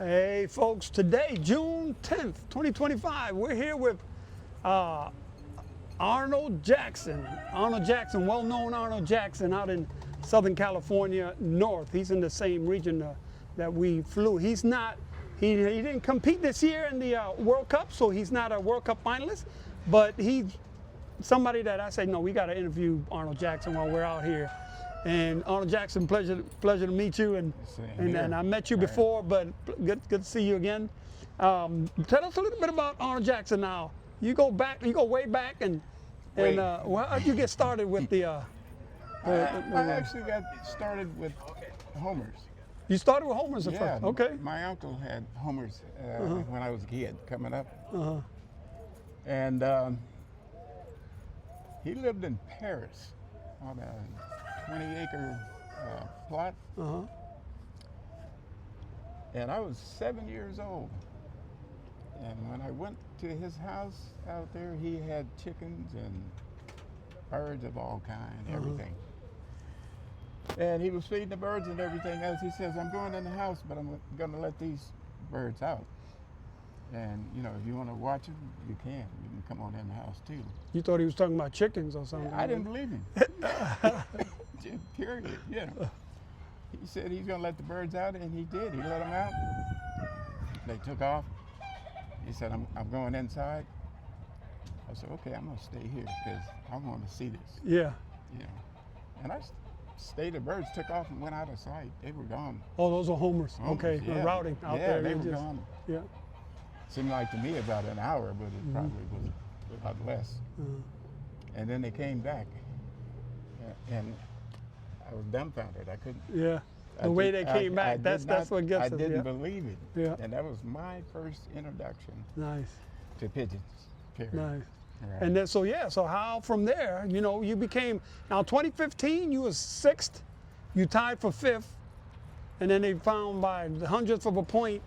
Hey folks, today, June 10th, 2025, we're here with Arnold Jackson. Arnold Jackson, well-known Arnold Jackson out in Southern California North. He's in the same region that we flew. He's not, he didn't compete this year in the World Cup, so he's not a World Cup finalist, but he's somebody that I say, no, we got to interview Arnold Jackson while we're out here. And Arnold Jackson, pleasure to meet you. And I met you before, but good to see you again. Tell us a little bit about Arnold Jackson now. You go way back, and well, how did you get started with the? I actually got started with homers. You started with homers at Yeah, first. Okay. my uncle had homers when I was a kid coming up, and he lived in Paris on a 20-acre plot, and I was 7 years old. And when I went to his house out there, he had chickens and birds of all kinds, everything. And he was feeding the birds and everything else. He says, "I'm going in the house, but I'm going to let these birds out. And, you know, if you want to watch them, you can. You can come on in the house, too." You thought he was talking about chickens or something? I didn't believe him. Period, you know. He said he's going to let the birds out, and he did. He let them out. They took off. He said, I'm going inside. I said, okay, I'm going to stay here because I want to see this. Yeah. You know. And I stayed. The birds took off and went out of sight. They were gone. Oh, those are homers. Okay, yeah. routing out there. They were gone. Yeah. Seemed like to me about an hour, but it probably was a lot less. And then they came back, and I was dumbfounded. I couldn't. Yeah. The way they came back, that's what gets us. I didn't believe it. Yeah. And that was my first introduction. Nice. To pigeons. Period. Nice. Right. And then so how from there, you know, you became, now 2015 you was 6th, you tied for 5th, and then they found by the hundredth of a point,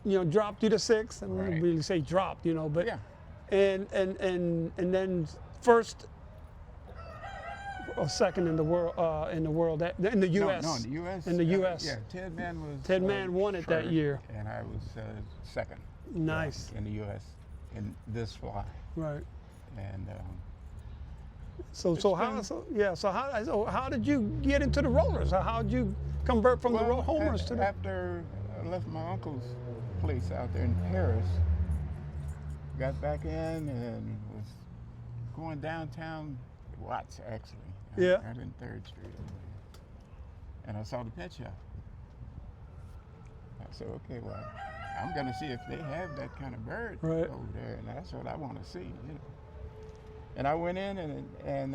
you know, dropped you to 6th. I wouldn't really say dropped, you know, but yeah. And then first or second in the world in the U.S. No, in the U.S. In the U.S. Yeah, Ted Mann won it that year, and I was second. Nice. In the U.S. in this fly. Right. And so how did you get into the rollers? How did you convert from the homers to the? After I left my uncle's place out there in Paris, got back in and was going downtown Watts, actually. Yeah. Out in 3rd Street. And I saw the pet shop. I said, okay, well, I'm going to see if they have that kind of bird over there, and that's what I want to see, you know. And I went in, and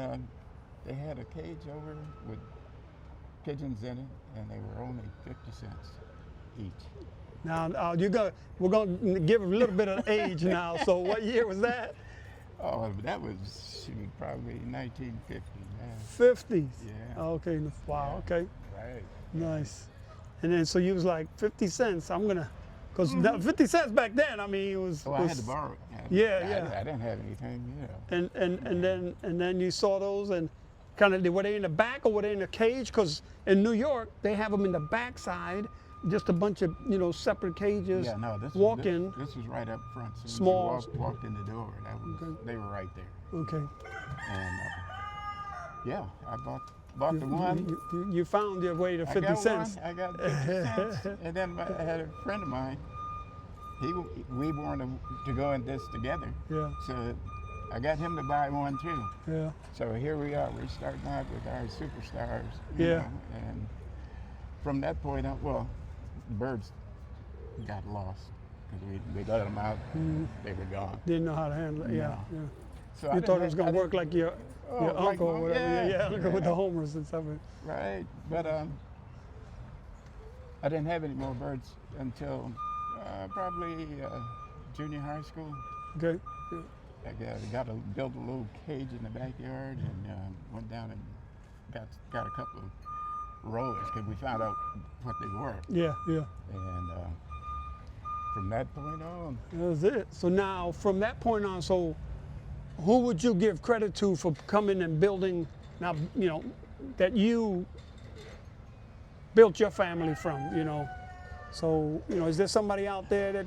they had a cage over with pigeons in it, and they were only 50 cents each. Now we're gonna give a little bit of age now. So what year was that? Oh, that was probably 1950. Man. 50s. Yeah. Okay. Wow. Okay. Right. Nice. And then so you was like 50 cents. I'm gonna, because 50 cents back then. I mean, it was. Oh, I had to borrow it. Yeah. I didn't have anything, you know. And then you saw those and kind of were they in the back or were they in the cage? Because in New York they have them in the back side. Just a bunch of, you know, separate cages. Yeah, no, this was right up front. So Small. You walked in the door. They were right there. Okay. And yeah, I bought the one. You found your way to 50 cents. I got 50 cents. And then I had a friend of mine. We wanted to go in this together. Yeah. So I got him to buy one too. Yeah. So here we are. We're starting out with our superstars. Yeah. You know, and from that point on, well, birds got lost because we let them out. They were gone. Didn't know how to handle it. Yeah. So you thought it was going to work like your uncle or whatever. Yeah, with the homers and stuff. Right, but I didn't have any more birds until probably junior high school. Okay. Yeah. I built a little cage in the backyard and went down and got a couple of rollers because we found out what they were. Yeah. And from that point on. That was it. So now, from that point on, so who would you give credit to for coming and building, now, you know, that you built your family from, you know? So, you know, is there somebody out there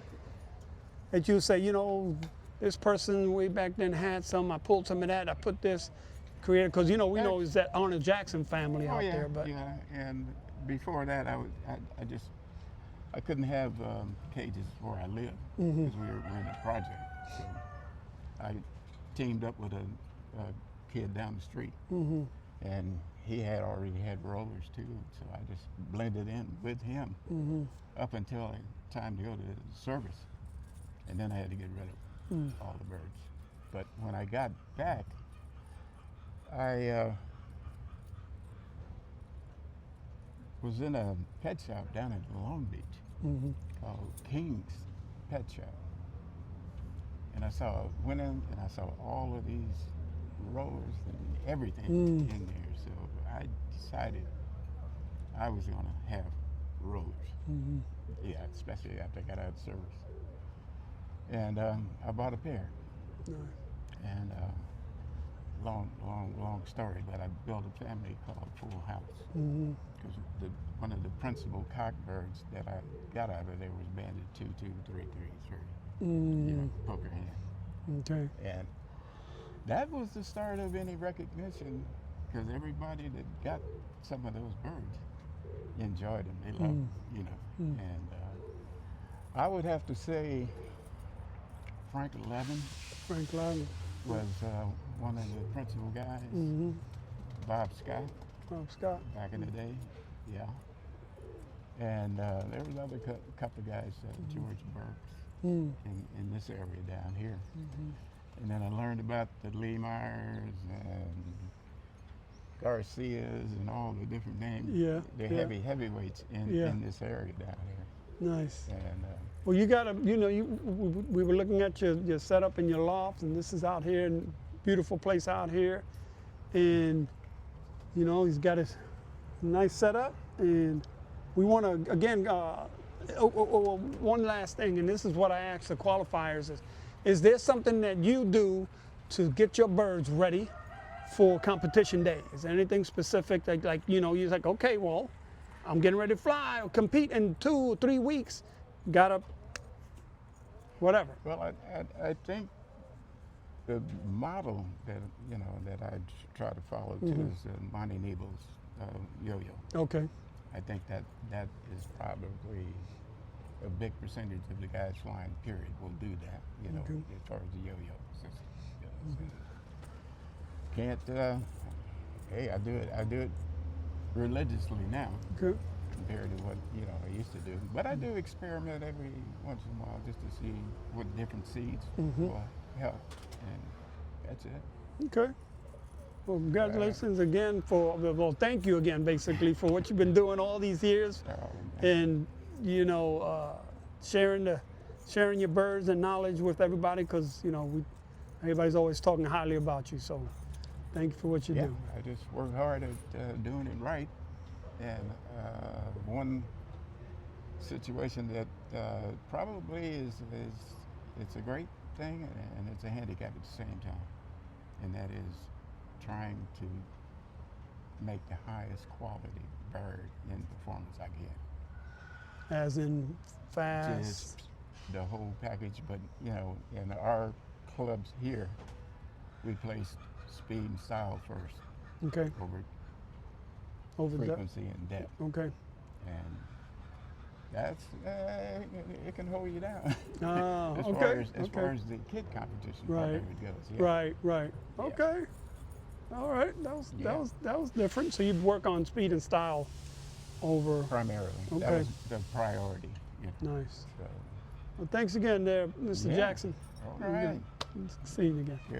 that you say, you know, this person way back then had some, I pulled some of that, I put this, created, because, you know, we know it's that Arnold Jackson family out there. But yeah, and before that, I couldn't have cages where I lived because we were in a project. So I teamed up with a kid down the street, and he had already had rollers too. So I just blended in with him up until time to go to the service, and then I had to get rid of all the birds. But when I got back, I was in a pet shop down in Long Beach called King's Pet Shop. And went in and I saw all of these rollers and everything in there. So I decided I was going to have rollers. Yeah, especially after I got out of service. And I bought a pair. Nice. And long story, but I built a family called Full House. Because one of the principal cock birds that I got out of there was banded 2233. You know, poker hand. Okay. And that was the start of any recognition, because everybody that got some of those birds enjoyed them. They loved them, you know. And I would have to say Frank Levin was one of the principal guys. Bob Scott. Back in the day, yeah. And there was other couple of guys, George Burks, in this area down here. And then I learned about the Lee Myers and Garcias and all the different names. Yeah. The heavyweights in this area down here. Nice. And well, you got to, you know, we were looking at your setup in your loft, and this is out here, and beautiful place out here. And, you know, he's got his nice setup, and we want to, again, one last thing, and this is what I ask the qualifiers is there something that you do to get your birds ready for competition day? Is there anything specific like you know, you're like, okay, well, I'm getting ready to fly or compete in 2 or 3 weeks, gotta, whatever. well, I think the model that, you know, that I try to follow too is Monty Nebel's yo-yo. Okay. I think that is probably a big percentage of the guys flying, period, will do that, you know, as far as the yo-yo system goes. Can't, hey, I do it religiously now Okay. compared to what, you know, I used to do. But I do experiment every once in a while just to see what different seeds will help, and that's it. Okay. Well, congratulations again well, thank you again, basically, for what you've been doing all these years, and, you know, sharing your birds and knowledge with everybody, because, you know, everybody's always talking highly about you. So thank you for what you do. I just work hard at doing it right. And one situation that probably is it's a great thing and it's a handicap at the same time, and that is trying to make the highest quality bird in performance I can. As in fast. Just the whole package, but you know, in our clubs here, we place speed and style first. Okay. Over frequency and depth. Okay. And that's it can hold you down. As far as the kid competition part of it goes. Yeah. Right. Okay. All right. That was different. So you'd work on speed and style over primarily. Okay. That was the priority. Yeah. Nice. So. Well, thanks again there, Mr. Jackson. All right. See you again. Yeah.